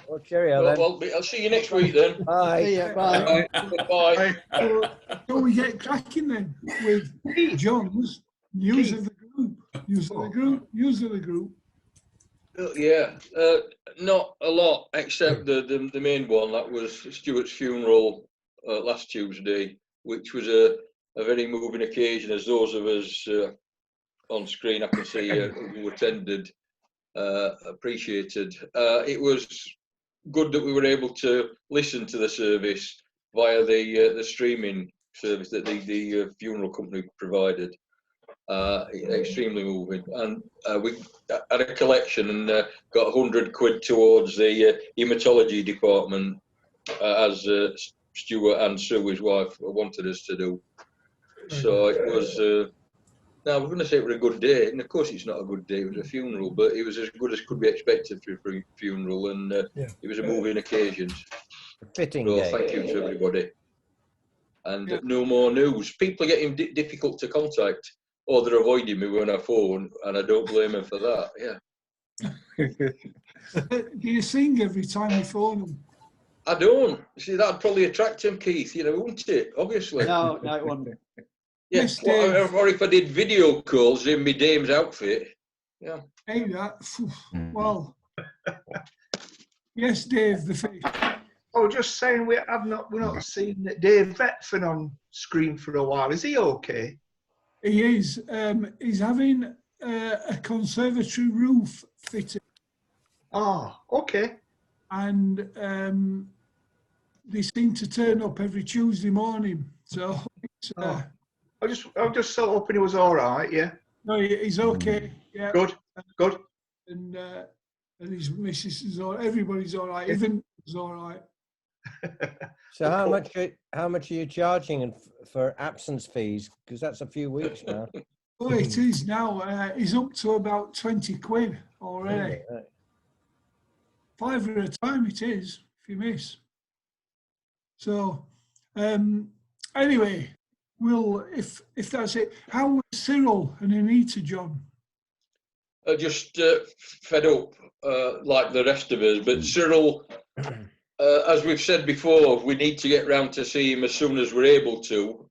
Well, cheerio then. Well, I'll see you next week then. Bye. See ya, bye. Bye. So we get cracking then with John's news of the group. News of the group. News of the group. Yeah, not a lot except the main one. That was Stuart's funeral last Tuesday, which was a very moving occasion, as those of us on screen I can see who attended appreciated. It was good that we were able to listen to the service via the streaming service that the funeral company provided. Extremely moving, and we had a collection and got £100 towards the haematology department, as Stuart and Sue, his wife, wanted us to do. So it was. Now we're going to say it was a good day, and of course it's not a good day. It was a funeral, but it was as good as could be expected for a funeral, and it was a moving occasion. Fitting So day. thank you to everybody. And no more news. People are getting difficult to contact, or they're avoiding me when I phone, and I don't blame them for that. Yeah. Do you sing every time you phone them? I don't. See, that'd probably attract him, Keith, wouldn't it? Obviously. No, it wasn't. Yes, Well, Dave. or if I did video calls in my dame's outfit. Yeah. Hey, that. Well. Yes, Dave, the fish. Oh, just saying, we're not seen Dave Vetford on screen for a while. Is he okay? He is. He's having a conservatory roof fitted, Oh, okay. and they seem to turn up every Tuesday morning. So it's, I'm just so hoping he was all right. Yeah. no, he's okay. Yeah. Good. Good. And his missus is all. Everybody's all right. Even is all right. So how much are you charging for absence fees? Because that's a few weeks now. Oh, it is now. He's up to about £20 already. Right. £5 at a time it is, if you miss. So, anyway, we'll, if that's it. How was Cyril and Anita, John? Just fed up, like the rest of us. But Cyril, as we've said before, we need to get round to see him as soon as we're able to.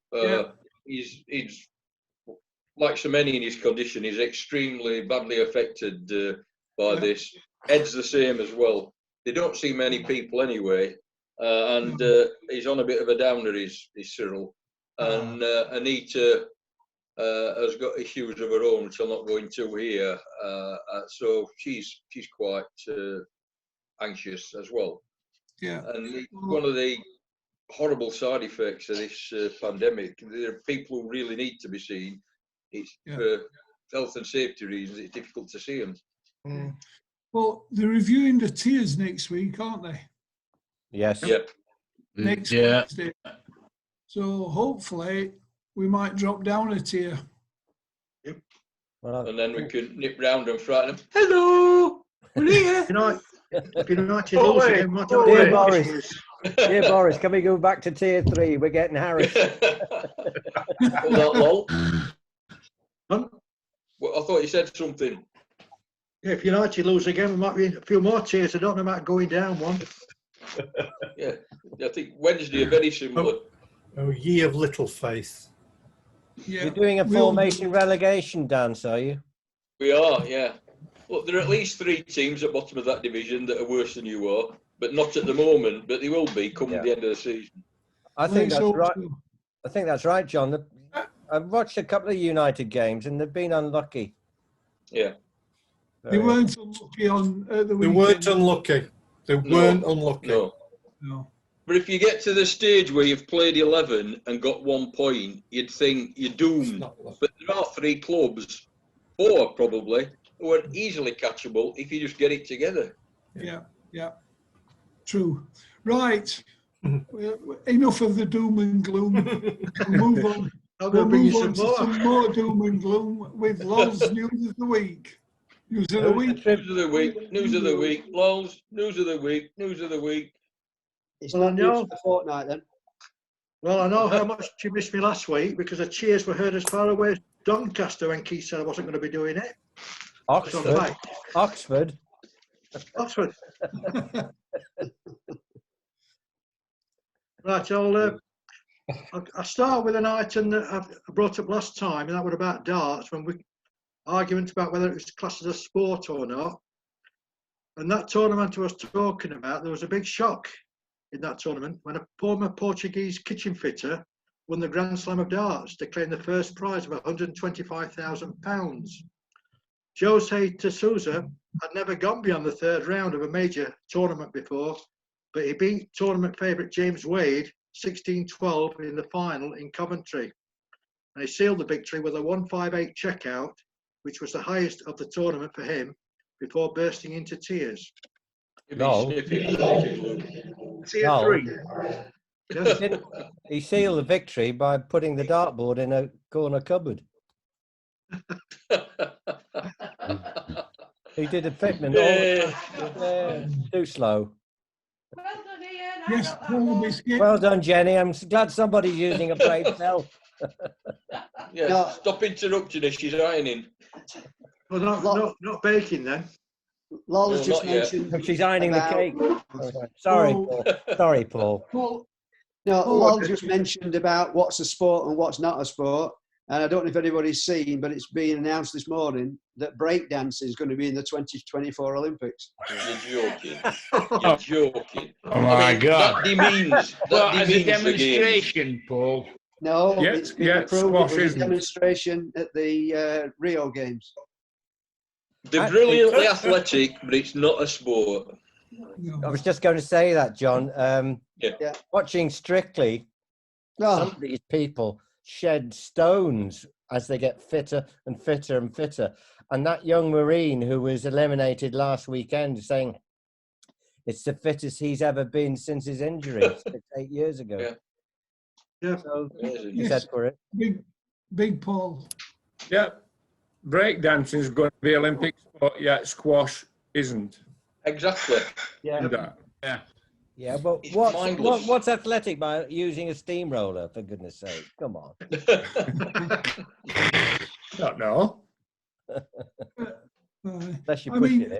He's like so many in his condition, he's extremely badly affected by this. Ed's the same as well. They don't see many people anyway, and he's on a bit of a downer, is Cyril. And Anita has got issues of her own, which I'll not go into here. So she's quite anxious as well. Yeah. And one of the horrible side effects of this pandemic, there are people who really need to be seen. It's for health and safety reasons, it's difficult to see them. Mm. Well, they're reviewing the tiers next week, aren't they? Yes. Yep. Next Wednesday. So hopefully we might drop down a tier. Well, And then we can nip round and frighten them. Hello! We're here! Dear Boris, dear Boris, can we go back to tier 3? We're getting harassed. Lol. Well, I thought you said something. Yeah, if United lose again, there might be a few more tiers. I don't know about going down one. Yeah, I think Wednesday are very similar. Oh, ye of little faith. Yeah. You're doing a formation relegation dance, are you? We are, yeah. Look, there are at least 3 teams at bottom of that division that are worse than you are, but not at the moment. But they will be come the end of the season. I think that's right. I think that's right, John. I've watched a couple of United games and they've been unlucky. Yeah. They weren't unlucky on the weekend. They weren't unlucky. They weren't unlucky. No. But if you get to the stage where you've played 11 and got 1 point, you'd think you're doomed. But there are 3 clubs, 4 probably, who are easily catchable if you just get it together. Yeah. True. Right. Enough of the doom and gloom. We'll move on. We'll move on to some more doom and gloom with Lol's News of the Week. News of the Week. News of the Week. News of the Week. Lol's News of the Week. News of the Week. It's not news for the fortnight then. Well, I know how much you missed me last week because the cheers were heard as far away as Doncaster when Keith said I wasn't going to be doing it. Oxford. So, Oxford. Oxford. Right, I'll start with an item that I brought up last time, and that was about darts, when we argument about whether it was classed as a sport or not. And that tournament I was talking about, there was a big shock in that tournament when a former Portuguese kitchen fitter won the Grand Slam of darts to claim the first prize of £125,000. Jose de Souza had never gone beyond the third round of a major tournament before, but he beat tournament favourite James Wade 16-12 in the final in Coventry. And he sealed the victory with a 158 checkout, which was the highest of the tournament for him, before bursting into tears. No. Tier No. 3. Yes. He sealed the victory by putting the dartboard in a corner cupboard. He did a fitment. Too slow. Yes, Paul Biscuit. Well done, Jenny. I'm glad somebody's using a brave cell. Yeah, No. stop interrupting her. She's ironing. Well, not baking then. Lol's No, just not yet. mentioned. She's ironing the about- cake. Sorry, Paul. Sorry, Paul. Paul, No, Oh, Lol okay. just mentioned about what's a sport and what's not a sport. And I don't know if anybody's seen, but it's been announced this morning that breakdancing is going to be in the 2024 Olympics. You're joking. You're joking. Oh my God. That demeans. Well, That as a demeans the game. demonstration, Paul. No, Yeah, it's been yeah, approved. squash It was a isn't. demonstration at the Rio Games. They're brilliantly athletic, but it's not a sport. I was just going to say that, John. Yeah. Watching Strictly, some Oh, of these people shed stones as they get fitter and fitter and fitter. And that young Marine who was eliminated last weekend saying it's the fittest he's ever been since his injury 8 years ago. Yeah. Yeah. So Amazing. he said for it. big Paul. Yeah. Breakdancing is going to be Olympic sport, yet squash isn't. Exactly. Yeah. Yeah. Yeah, but It's mindless. what's athletic by using a steamroller, for goodness sake? Come on. Don't know. Unless you're I pushing mean,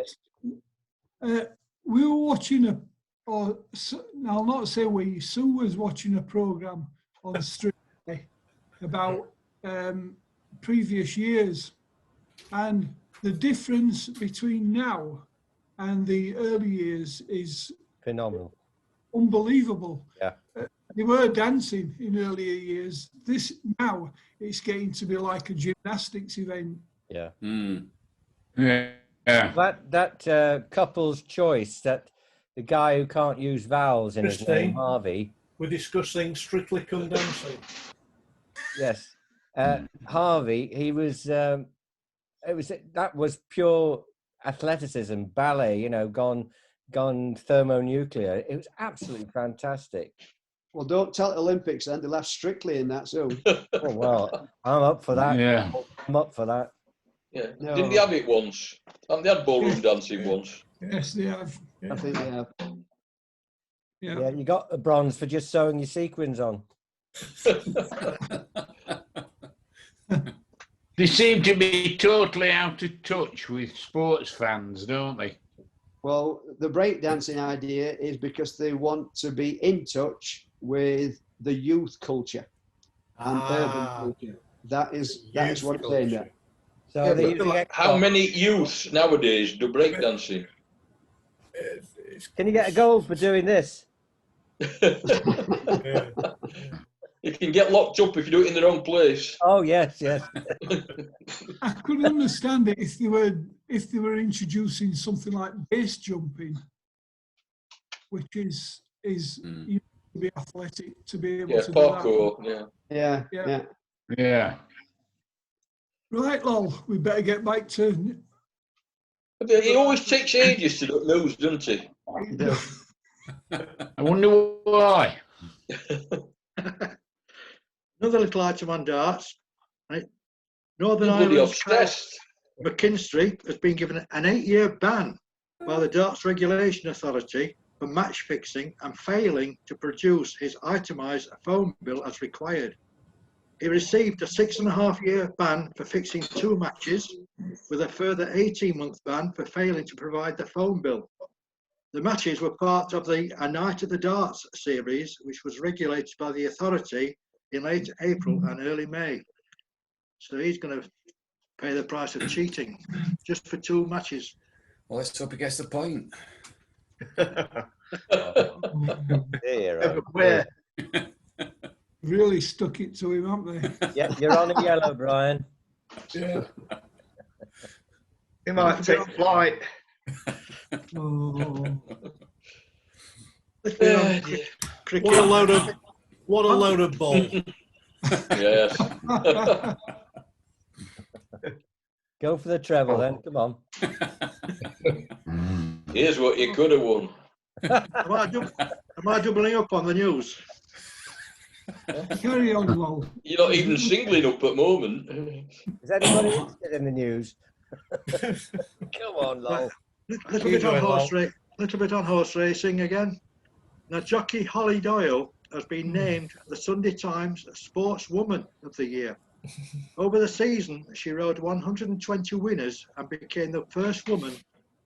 it. we were watching I'll not say we, Sue was watching a programme on Strictly about previous years, and the difference between now and the early years is Phenomenal. unbelievable. Yeah. They were dancing in earlier years. This now it's getting to be like a gymnastics event. Yeah. Yeah. That couple's choice, that the guy who can't use vowels in his name, Christine. Harvey. We're discussing Strictly Come Dancing. Yes. Harvey, he was, that was pure athleticism, ballet, you know, gone thermonuclear. It was absolutely fantastic. well, don't tell Olympics then. They'll have Strictly in that soon. Oh, well, I'm up for that. Yeah. I'm up for that. Yeah. No. Didn't they have it once? Haven't they had ballroom dancing once? Yes, they have. I think they have. Yeah. Yeah, you got a bronze for just sewing your sequins on. They seem to be totally out of touch with sports fans, don't they? Well, the breakdancing idea is because they want to be in touch with the youth culture and urban culture. That is what it's aimed at. So Yeah, they're but using How Xbox. many youths nowadays do breakdancing? Can you get a goal for doing this? Yeah. You can get locked up if you do it in the wrong place. Oh yes, yes. I could understand it if they were introducing something like base jumping, which is you know, to be athletic to be able Yeah, to do parkour. Yeah. Yeah, Yeah. yeah. Yeah. that. Right, lol. We better get back to. But he always takes ages to do moves, doesn't he? You do. I wonder why. Another little item on darts. Right? Northern You're bloody Ireland's Kyle obsessed. McKinstry has been given an 8-year ban by the Darts Regulation Authority for match fixing and failing to produce his itemised phone bill as required. He received a 6.5-year ban for fixing 2 matches, with a further 18-month ban for failing to provide the phone bill. The matches were part of a Night at the Darts series, which was regulated by the authority in late April and early May. So he's going to pay the price of cheating just for 2 matches. Well, let's hope he gets the point. Where? Really stuck it to him, haven't they? Yeah, you're on a yellow, Brian. Yeah. He might take flight. Oh. Cricket. What a load of bull. Yes. Go for the treble then. Come on. Here's what you could have won. Am I doubling up on the news? Carry on, Lol. You're not even singling up at the moment. Is anybody interested in the news? Come on, Lol. Little bit on horse racing again. Now, jockey Holly Doyle has been named the Sunday Times Sportswoman of the Year. Over the season, she rode 120 winners and became the first woman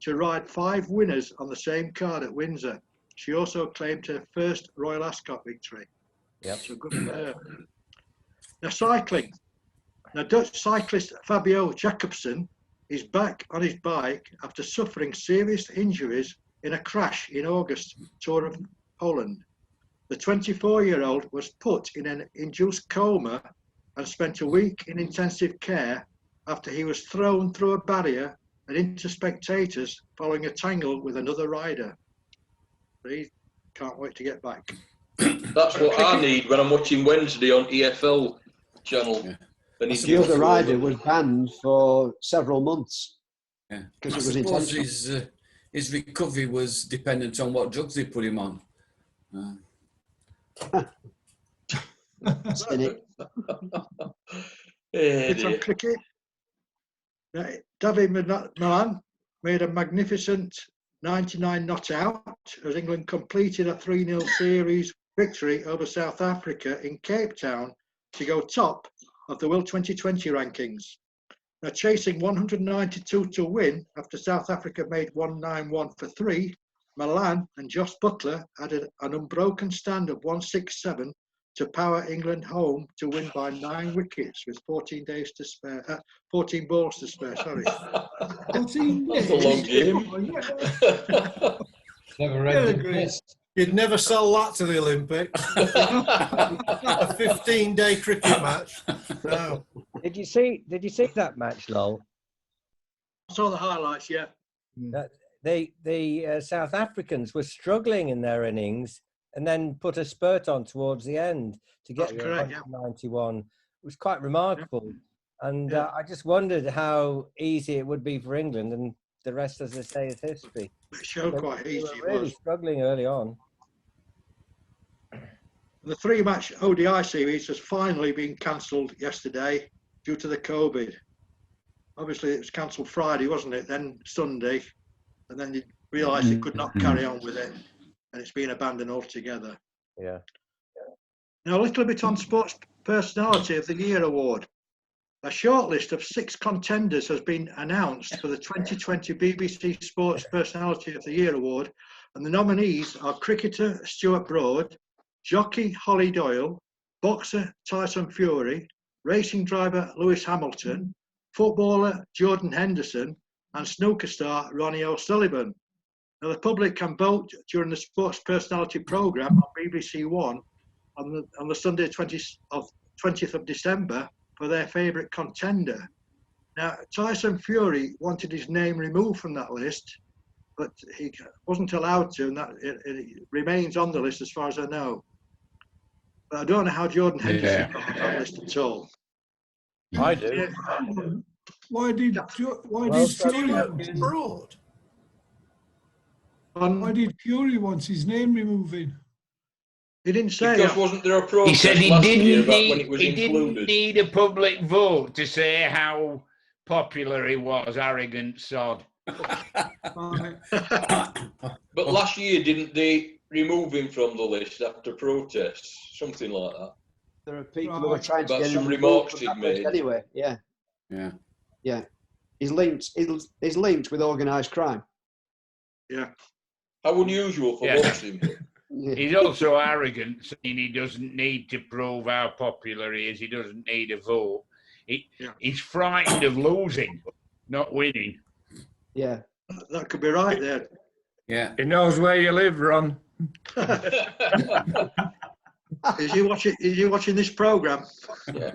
to ride 5 winners on the same card at Windsor. She also claimed her first Royal Ascot victory. Yep. So good for her. Now, cycling. Now, Dutch cyclist Fabio Jacobsen is back on his bike after suffering serious injuries in a crash in August Tour of Poland. The 24-year-old was put in an induced coma and spent a week in intensive care after he was thrown through a barrier and into spectators following a tangle with another rider. But he can't wait to get back. That's what I need when I'm watching Wednesday on EFL channel. Yeah. And he's The other rider was banned for several months. Yeah. Because I it was suppose intentional. his recovery was dependent on what drugs they put him on. In it. It's on cricket. David Milan made a magnificent 99 not out as England completed a 3-0 series victory over South Africa in Cape Town to go top of the World 2020 rankings. Now, chasing 192 to win after South Africa made 191 for 3, Milan and Josh Butler added an unbroken stand of 167 to power England home to win by 9 wickets with 14 days to spare. 14 balls to spare. Sorry. 14 That's a long game. Never read this. You'd never sell that to the Olympics. A 15-day cricket match. No. Did you see that match, Lol? I saw the highlights, yeah. The South Africans were struggling in their innings and then put a spurt on towards the end to get That's correct, yeah. 91. It was quite remarkable. Yeah. And Yeah. I just wondered how easy it would be for England, and the rest, as they say, is history. It showed quite They easy. were It really was. struggling early on. The 3-match ODI series has finally been cancelled yesterday due to the COVID. Obviously, it was cancelled Friday, wasn't it? Then Sunday, and then you realised they could not carry on with it, and it's been abandoned altogether. Yeah. Now, a little bit on Sports Personality of the Year award. A shortlist of 6 contenders has been announced for the 2020 BBC Sports Personality of the Year award, and the nominees are cricketer Stuart Broad, jockey Holly Doyle, boxer Tyson Fury, racing driver Lewis Hamilton, footballer Jordan Henderson, and snooker star Ronnie O'Sullivan. Now, the public can vote during the Sports Personality programme on BBC One on the Sunday 20th of December for their favourite contender. Now, Tyson Fury wanted his name removed from that list, but he wasn't allowed to, and that it remains on the list as far as I know. But I don't know how Jordan Henderson got on that list at all. I do. Yeah. Why did Fury Broad. why did Fury want his name removing? He didn't say Because that. wasn't there a He protest said he last year didn't about when it was didn't included? need a public vote to say how popular he was, arrogant sod. Right. But last year, didn't they remove him from the list after protests? Something like that. There are people who are trying to About get some him remarks removed from he'd that list made. anyway. Yeah, Yeah. yeah. He's linked with organised crime. Yeah. How unusual for Yeah. boxing. He's also arrogant, saying he doesn't need to prove how popular he is. He doesn't need a vote. He's frightened of losing, not winning. Yeah. That could be right there. Yeah. He knows where you live, Ron. Is you watching this program?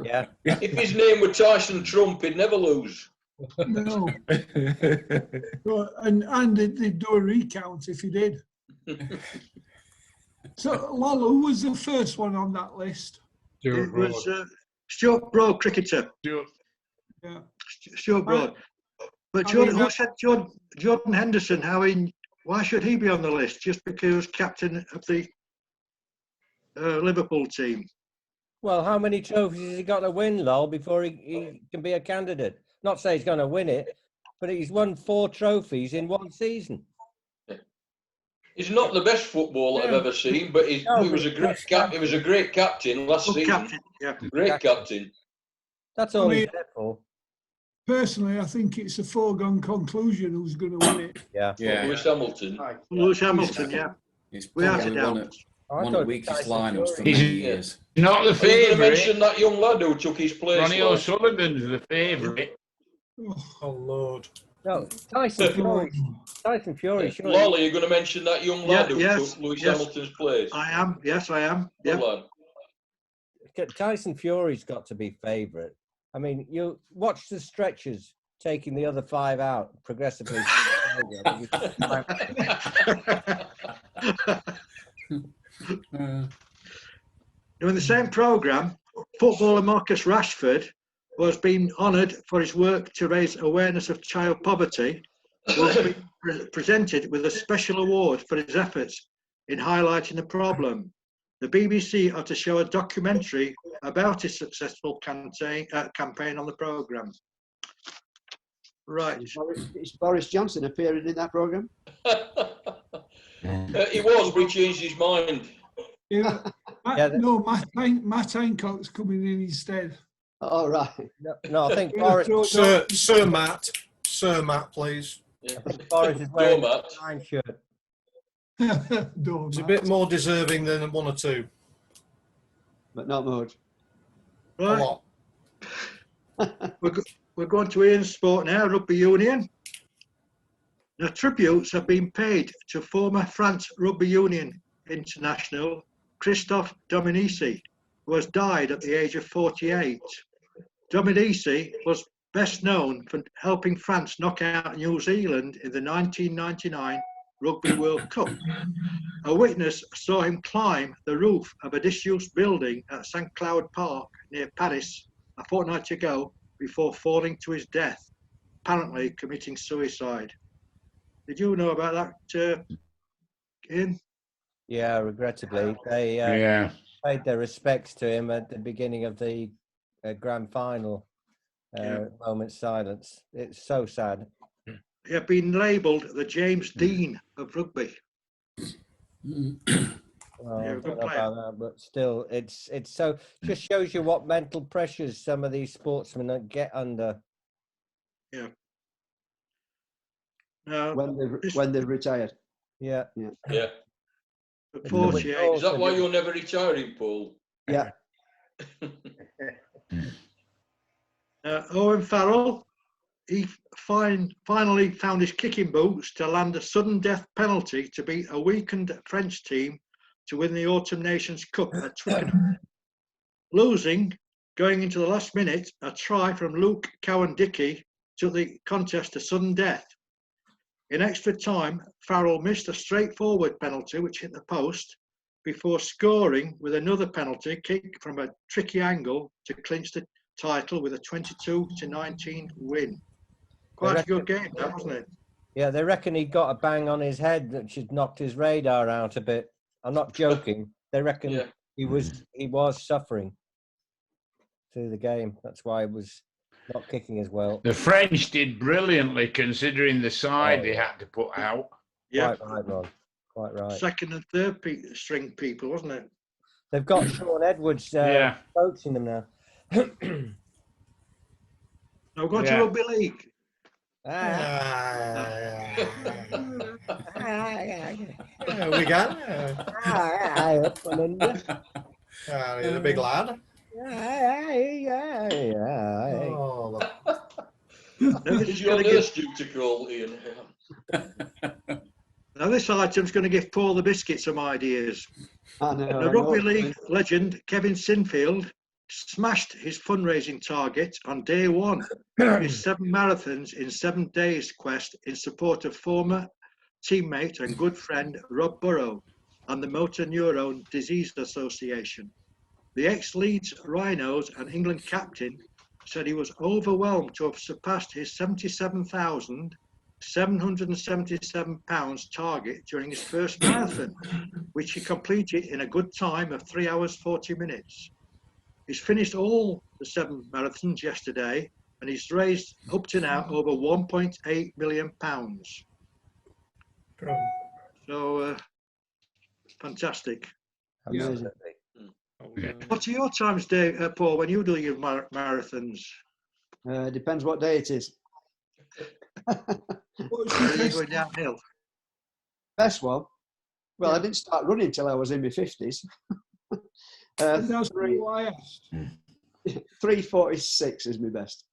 Yeah. If his name were Tyson Trump, he'd never lose. No. Well, and they'd do a recount if he did. So, Lal, who was the first one on that list? It was Stuart Broad, cricketer. Yeah. Stuart Broad. But who said Jordan Henderson? Why should he be on the list? Just because he was captain of the Liverpool team? Well, how many trophies has he got to win, Lol, before he can be a candidate? Not say he's going to win it, but he's won 4 trophies in one season. He's not the best footballer I've ever seen, but he was a great captain last season. Captain, yeah. Great captain. That's all he's there for. Personally, I think it's a foregone conclusion who's going to win it. Yeah. Lewis Hamilton. Lewis Hamilton, yeah. He's Without a probably doubt. one of the weakest lineups for He's many years. Not the Are you going to favourite. mention that young lad who took his place? Ronnie lad? O'Sullivan's the favourite. Oh, Lord. No, Tyson Fury. Tyson Fury, sure. Lol, are you going to mention that young lad who yes, took Lewis yes. Hamilton's place? I am. Yes, I am. Good Yeah. lad. Tyson Fury's got to be favourite. I mean, you watch the stretchers taking the other 5 out progressively. In the same programme, footballer Marcus Rashford was being honoured for his work to raise awareness of child poverty, was being presented with a special award for his efforts in highlighting the problem. The BBC are to show a documentary about his successful campaign on the programme. Right. Is Boris Johnson appearing in that programme? He was, but he changed his mind. Yeah. No, Matt Hancock's coming in instead. All right. No, I think Boris. Sir Matt, please. I think Boris is wearing a line shirt. He's a bit more deserving than 1 or 2. But not much. A Right. lot. We're going to Ian's sport now, rugby union. Now, tributes have been paid to former France Rugby Union international Christophe Dominici, who has died at the age of 48. Dominici was best known for helping France knock out New Zealand in the 1999 Rugby World Cup. A witness saw him climb the roof of a disused building at St. Cloud Park near Paris a fortnight ago before falling to his death, apparently committing suicide. Did you know about that, Ian? Yeah, regrettably. They paid their respects to him at the beginning of the grand final. Moment silence. It's so sad. He had been labelled the James Dean of rugby. Well, I don't know about that, but still, it's so just shows you what mental pressures some of these sportsmen get under. Yeah. When they're retired. Yeah. Yeah. At 48. Is that why you're never retiring, Paul? Yeah. Owen Farrell, he finally found his kicking boots to land a sudden death penalty to beat a weakened French team to win the Autumn Nations Cup at Twickenham. Losing, going into the last minute, a try from Luke Cowan-Dickey took the contest to sudden death. In extra time, Farrell missed a straightforward penalty which hit the post before scoring with another penalty kick from a tricky angle to clinch the title with a 22-19 win. Quite a good game, that, wasn't it? Yeah, they reckon he got a bang on his head that should knocked his radar out a bit. I'm not joking. They reckon he was suffering through the game. That's why he was not kicking as well. The French did brilliantly considering the side they had to put out. Yeah, quite right, Ron. Quite right. Second and third string people, wasn't it? They've got Sean Edwards coaching them now. Now we're going to rugby league. we can. Up and under. He's a big lad. Aye. Oh, look. Is your nurse due to call, Ian? Now this item's going to give Paul the Biscuit some ideas. I know, The I know. rugby league legend Kevin Sinfield smashed his fundraising target on day one of his 7 marathons in 7 days quest in support of former teammate and good friend Rob Burrow and the Motor Neurone Disease Association. The ex-Leeds Rhinos and England captain said he was overwhelmed to have surpassed his £77,777 target during his first marathon, which he completed in a good time of 3 hours 40 minutes. He's finished all the 7 marathons yesterday, and he's raised up to now over £1.8 million. So, fantastic. Amazing. What are your times, Dave, Paul, when you do your marathons? Depends what day it is. What's Are your you best? going downhill? Best one. Well, I didn't start running till I was in my 50s. That's what I asked. 3:46 is my best.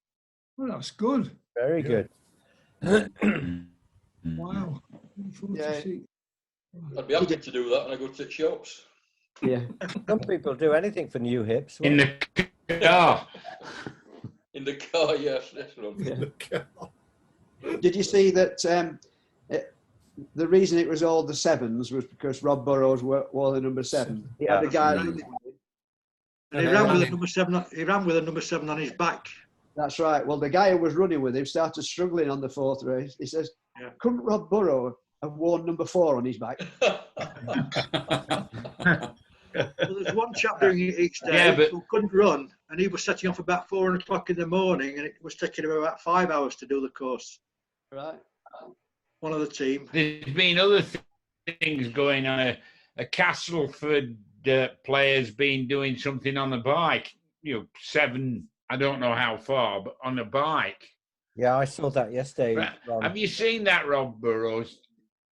Well, that's good. Very good. Wow. Yeah. I'd be happy to do that when I go to the shops. Yeah. Some people do anything for new hips. In the car. In the car, yes, that's right. Yeah. Did you see that the reason it was all the 7s was because Rob Burrows wore the number 7? Yeah. The guy. And he ran with a number 7. He ran with a number 7 on his back. That's right. Well, the guy who was running with him started struggling on the 4th race. He says, couldn't Rob Burrow have worn number 4 on his back? Well, there's one chap doing it each day Yeah, but- who couldn't run, and he was setting off about 4 o'clock in the morning, and it was taking him about 5 hours to do the course. Right. One of the team. There's been other things going on. A Castleford player's been doing something on the bike. 7, I don't know how far, but on a bike. Yeah, I saw that yesterday. But have you seen that, Rob Burrows?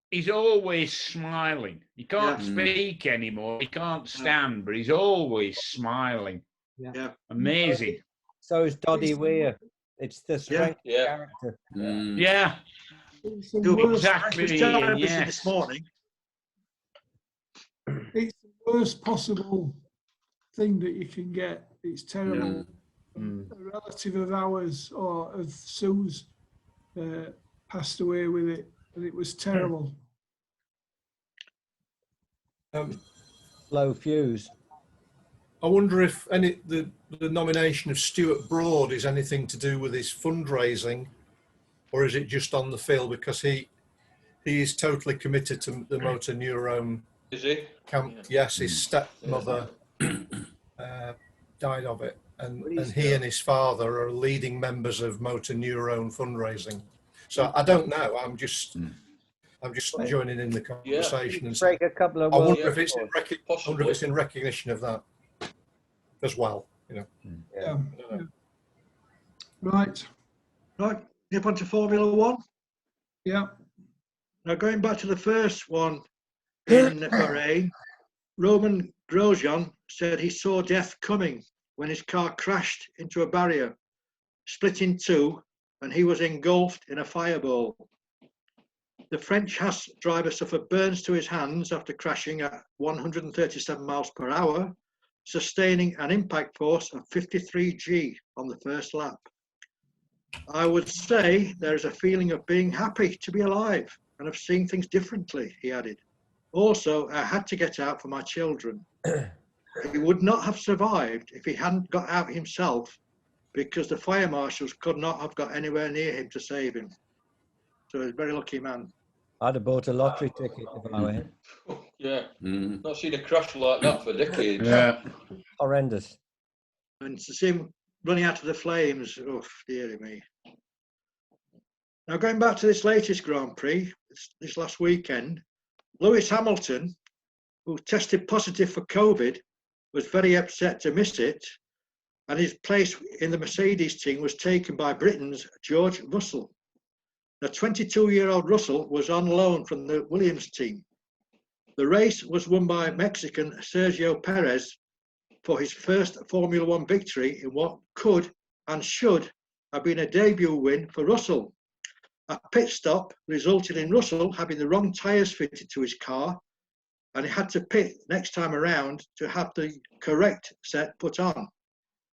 He's always smiling. He can't speak anymore. He can't stand, but he's always smiling. Yeah. Amazing. So is Doddy Weir. It's the strength of Yeah. character. Yeah, It's the He was exactly. telling everybody Yes. this morning. it's the worst possible thing that you can get. It's terrible. A relative of ours or of Sue's passed away with it, and it was terrible. Low fuse. I wonder if the nomination of Stuart Broad is anything to do with his fundraising, or is it just on the field because he is totally committed to the Motor Neurone Is he? camp. Yes, his stepmother died of it, and he and his father are leading members of Motor Neurone fundraising. So I don't know. I'm just joining in the conversation. And Break a couple of I world wonder if it's records. in recognition of that as well. Yeah. I don't know. Right. Right, nip on to Formula One. Yeah. Now, going back to the first one in Bahrain, Roman Grosjean said he saw death coming when his car crashed into a barrier, split in two, and he was engulfed in a fireball. The French Haas driver suffered burns to his hands after crashing at 137 miles per hour, sustaining an impact force of 53 G on the first lap. I would say there is a feeling of being happy to be alive and of seeing things differently, he added. Also, I had to get out for my children. He would not have survived if he hadn't got out himself, because the fire marshals could not have got anywhere near him to save him. So he's a very lucky man. I'd have bought a lottery ticket if I were him. Yeah. Not seen a crash like that for decades. Yeah. Horrendous. And to see him running out of the flames, oh, dearie me. Now, going back to this latest Grand Prix, this last weekend, Lewis Hamilton, who tested positive for COVID, was very upset to miss it, and his place in the Mercedes team was taken by Britain's George Russell. The 22-year-old Russell was on loan from the Williams team. The race was won by Mexican Sergio Perez for his first Formula One victory in what could and should have been a debut win for Russell. A pit stop resulted in Russell having the wrong tyres fitted to his car, and he had to pit next time around to have the correct set put on.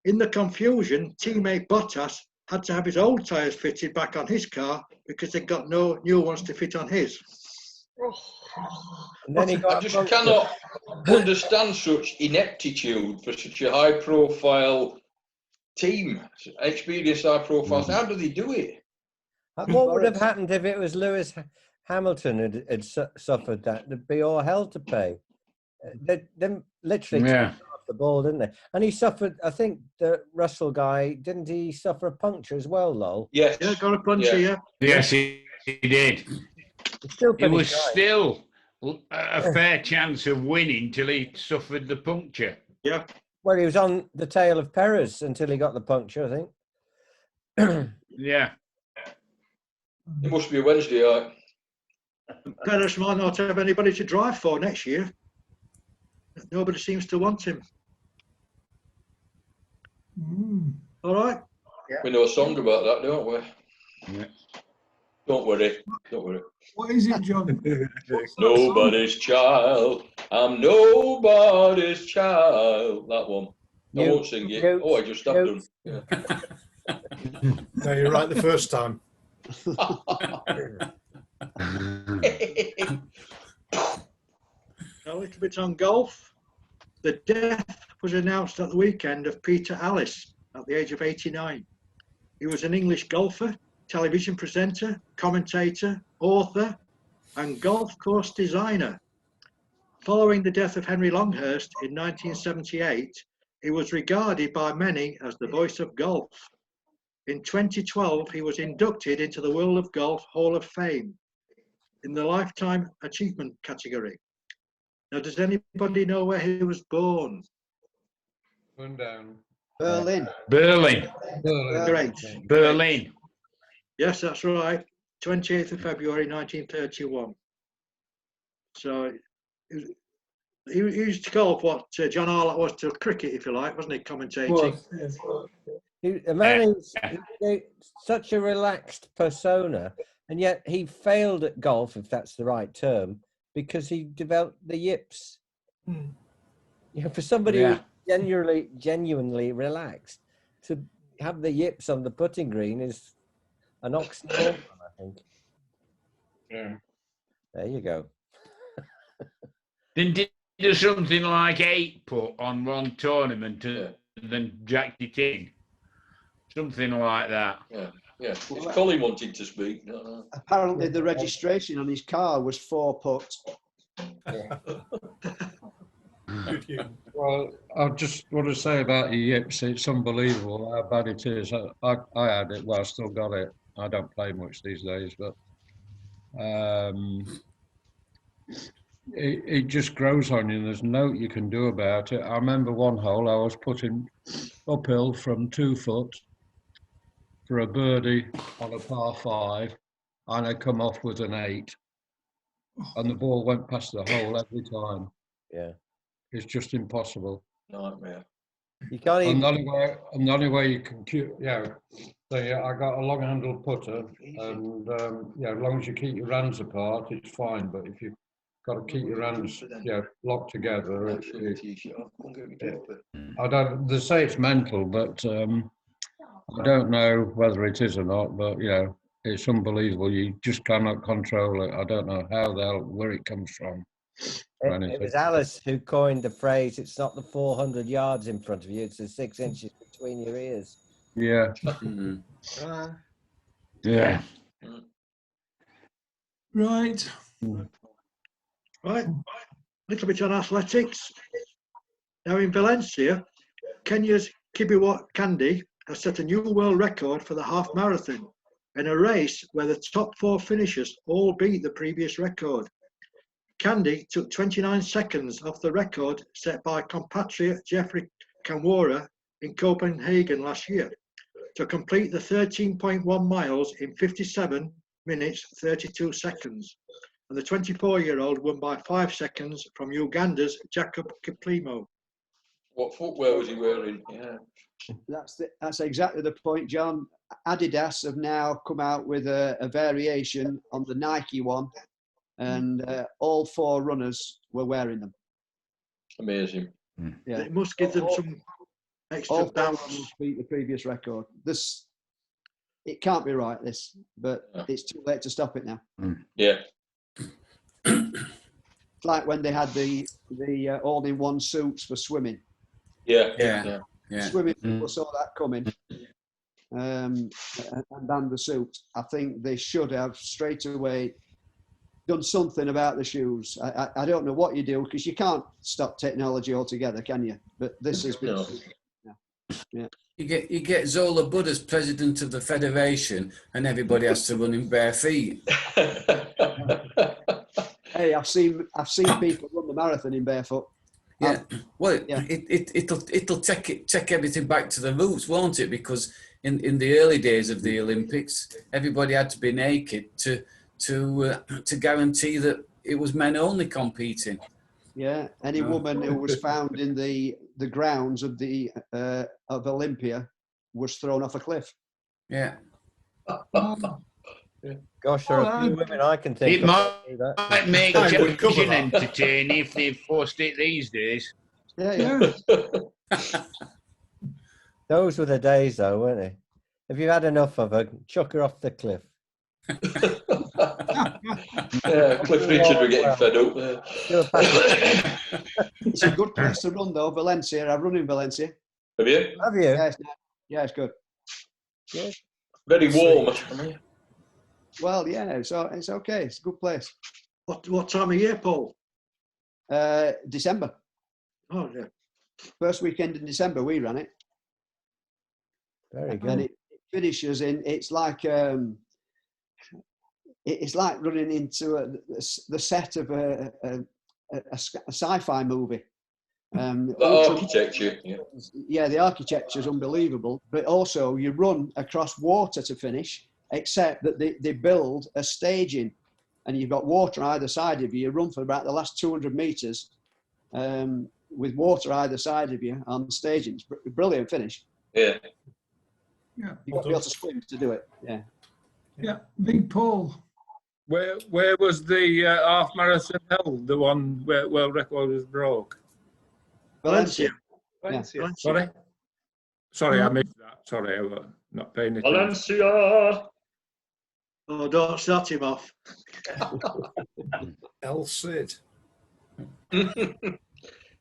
In the confusion, teammate Bottas had to have his old tyres fitted back on his car because they got no new ones to fit on his. And then he I got just punctured. cannot understand such ineptitude for such a high-profile team, experienced high-profiles. How do they do it? What would have happened if it was Lewis Hamilton had suffered that? There'd be all hell to pay. They literally took him off the ball, didn't they? And he suffered, I think the Russell guy, didn't he suffer a puncture as well, Lowell? Yes. Yeah, got a puncture, yeah. Yes, he did. It was still a fair chance of winning till he suffered the puncture. Yeah. Well, he was on the tail of Perez until he got the puncture, I think. Yeah. It must be a Wednesday, right? Perez might not have anybody to drive for next year. Nobody seems to want him. All right. We know a song about that, don't we? Yeah. Don't worry. Don't worry. What is it, John? Nobody's child. I'm nobody's child. That one. I won't sing it. Oh, I just have done. Yeah. No, you're right the first time. A little bit on golf. The death was announced at the weekend of Peter Alliss at the age of 89. He was an English golfer, television presenter, commentator, author, and golf course designer. Following the death of Henry Longhurst in 1978, he was regarded by many as the voice of golf. In 2012, he was inducted into the World of Golf Hall of Fame in the Lifetime Achievement category. Now, does anybody know where he was born? Down. Berlin. Berlin. Great. Berlin. Yes, that's right. 28th of February 1931. So he used to golf what John Arlott was to cricket, if you like, wasn't he, commentating? The man is such a relaxed persona, and yet he failed at golf, if that's the right term, because he developed the yips. You know, for somebody who's genuinely relaxed, to have the yips on the putting green is an oxymoron, I think. Yeah. There you go. Then did do something like 8 put on one tournament and then jacked it in. Something like that. Yeah, yeah. If Colin wanted to speak. No. Apparently, the registration on his car was 4 put. Yeah. Well, I just want to say about your yips, it's unbelievable how bad it is. I had it, well, I still got it. I don't play much these days, but it just grows on you. There's no you can do about it. I remember one hole I was putting uphill from 2 foot for a birdie on a par 5, and I come off with an 8, and the ball went past the hole every time. Yeah. It's just impossible. Nightmare. You can't even. And the only way you can, So I got a long-handled putter, and as long as you keep your hands apart, it's fine. But if you've got to keep your hands, locked together, I don't. They say it's mental, but I don't know whether it is or not. But it's unbelievable. You just cannot control it. I don't know where it comes from. It was Alice who coined the phrase, "It's not the 400 yards in front of you; it's the 6 inches between your ears." Yeah. Yeah. Right. Right. A little bit on athletics. Now in Valencia, Kenya's Kibiwott Kandi has set a new world record for the half marathon in a race where the top 4 finishers all beat the previous record. Kandi took 29 seconds off the record set by compatriot Jeffrey Kamworor in Copenhagen last year to complete the 13.1 miles in 57 minutes 32 seconds, and the 24-year-old won by 5 seconds from Uganda's Jacob Kiplimo. What footwear was he wearing? Yeah. That's exactly the point, John. Adidas have now come out with a variation on the Nike one, and all 4 runners were wearing them. Amazing. Yeah, It must give them some extra all 4 bounce. runners beat the previous record. It can't be right, this, but it's too late to stop it now. Yeah. It's like when they had the all-in-one suits for swimming. Yeah. Swimming people saw that coming and banned the suit. I think they should have straight away done something about the shoes. I don't know what you do, because you can't stop technology altogether, can you? But this has been... Yeah. You get Zola Budd as president of the federation, and everybody has to run in bare feet. Hey, I've seen people run the marathon in barefoot. Yeah, well, Yeah. it'll take everything back to the roots, won't it? Because in the early days of the Olympics, everybody had to be naked to guarantee that it was men only competing. Yeah, any woman who was found in the grounds of Olympia was thrown off a cliff. Yeah. Gosh, there are a few women I can think It of. might make television entertaining if they forced it these days. Yeah. Those were the days, though, weren't they? If you had enough of her, chuck her off the cliff. Yeah, Cliff Richard were getting fed up there. It's a good place to run, though, Valencia. I've run in Valencia. Have you? Have you? Yeah, it's good. Good. Very warm. Well, yeah, it's okay. It's a good place. What time of year, Paul? December. Oh, yeah. First weekend in December, we ran it. Very good. And it finishes in, it's like running into the set of a sci-fi movie. The architecture, yeah, the architecture is unbelievable. But also, you run across water to finish, except that they build a staging, and you've got water either side of you. You run for about the last 200 meters with water either side of you on staging. It's a brilliant finish. Yeah. Yeah. You've got to be able to swim to do it. Yeah. Yeah. Big Paul. Where was the half marathon held? The one where world record was broke? Valencia. Valencia. Sorry, I missed that. Sorry, I was not paying attention. Valencia. Oh, don't start him off. El Cid. Yeah,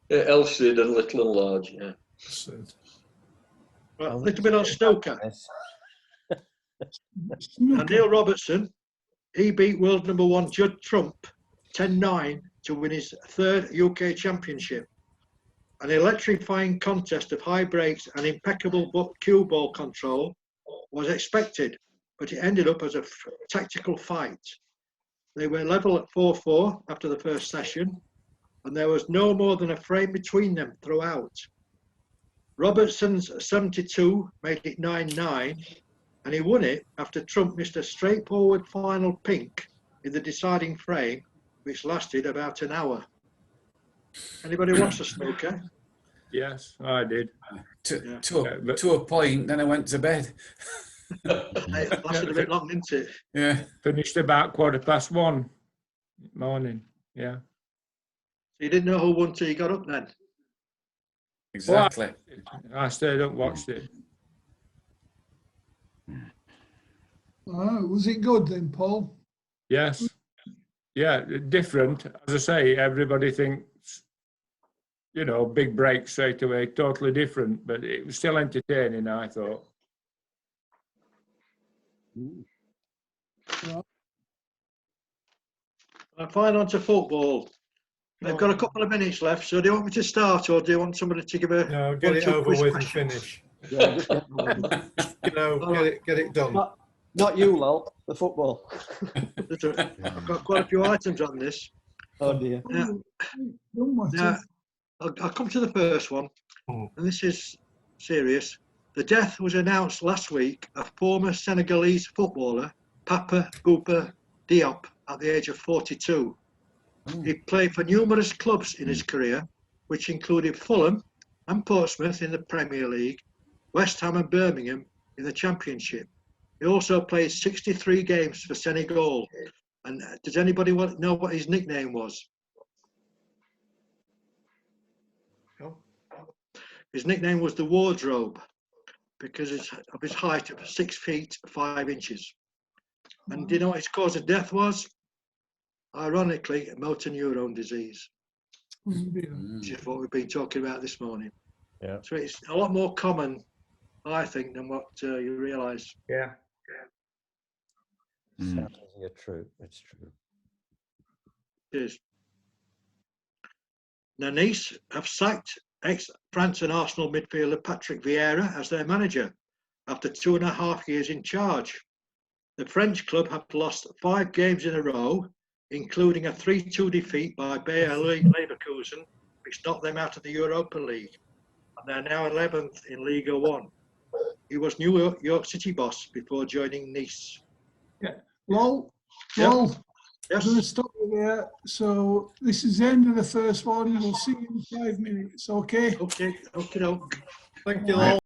El Cid and Little and Large, yeah. Cid. Right, a little bit on snooker. And Neil Robertson, he beat world number 1 Judd Trump 10-9 to win his 3rd UK championship. An electrifying contest of high breaks and impeccable cue ball control was expected, but it ended up as a tactical fight. They were level at 4-4 after the first session, and there was no more than a frame between them throughout. Robertson's 72 made it 9-9, and he won it after Trump missed a straightforward final pink in the deciding frame, which lasted about an hour. Anybody watch the snooker? Yes, I did. To a point, then I went to bed. It lasted a bit long, didn't it? Yeah. Finished about 1:15 morning. Yeah. You didn't know who won till you got up then? Exactly. I stayed up, watched it. Oh, was it good then, Paul? Yes. Yeah, different. As I say, everybody thinks, big break straight away, totally different, but it was still entertaining, I thought. Fine, on to football. They've got a couple of minutes left, so do you want me to start, or do you want somebody to give a... No, get it over with and finish. Yeah, just get it done. Not you, Lol, the football. I've got quite a few items on this. Oh dear. Now, I'll come to the first one, and this is serious. The death was announced last week of former Senegalese footballer Papa Bouba Diop at the age of 42. He played for numerous clubs in his career, which included Fulham and Portsmouth in the Premier League, West Ham and Birmingham in the Championship. He also played 63 games for Senegal. And does anybody know what his nickname was? No. His nickname was the Wardrobe because of his height of 6 feet 5 inches. And do you know what his cause of death was? Ironically, motor neurone disease, which is what we've been talking about this morning. Yeah. So it's a lot more common, I think, than what you realise. Yeah. It's true. It's true. It is. Now, Nice have sacked ex-France and Arsenal midfielder Patrick Vieira as their manager after 2.5 years in charge. The French club have lost 5 games in a row, including a 3-2 defeat by Bayer Leverkusen, which knocked them out of the Europa League. And they're now 11th in Liga 1. He was New York City boss before joining Nice. Yeah. Lol. Yep. Lol. Yes. I'm going to stop you there. So this is the end of the first one. We'll see you in 5 minutes. Okay. Okay. Okay. Thank you all.